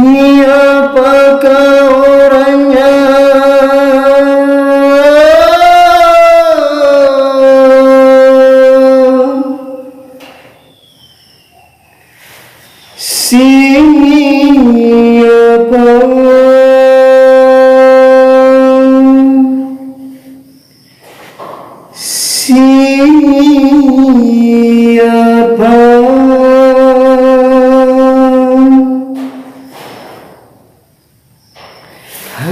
Siapakah orangnya?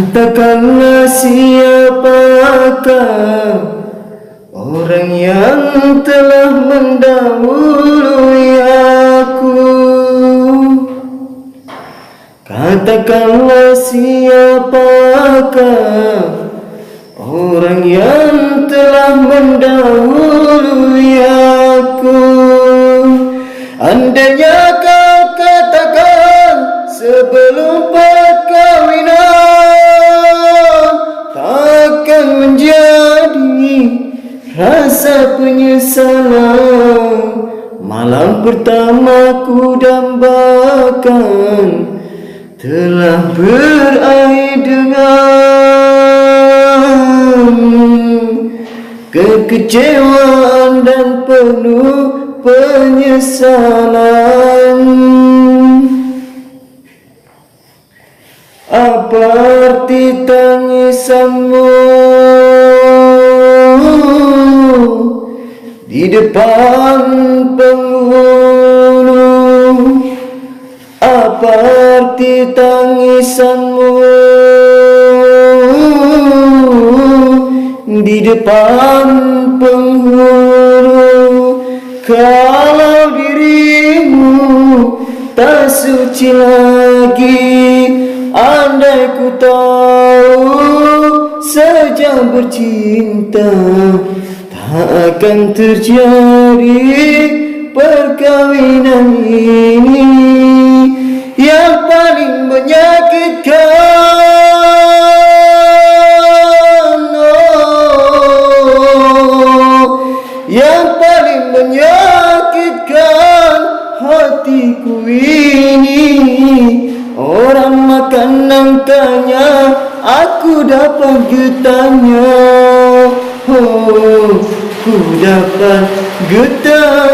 Katakanlah siapakah orang yang telah mendahului aku. Katakanlah siapakah orang yang telah mendahului aku. Andainya kau katakan sebelum perkahwinan, takkan menjadi rasa penyesalan. Malam pertama ku dambakan telah berakhir dengan kekecewaan dan penuh penyesalan. Apa arti tangisanmu di depan penghulu? Apa arti tangisanmu di depan penghulu? Kalau dirimu tak suci lagi, andai ku tahu sejak bercinta tak akan terjadi perkahwinan ini. Yang paling menyakitkan, yang paling menyakitkan hatiku ini, orang makan nangkanya aku dapat getahnya. Oh, ku dapat getah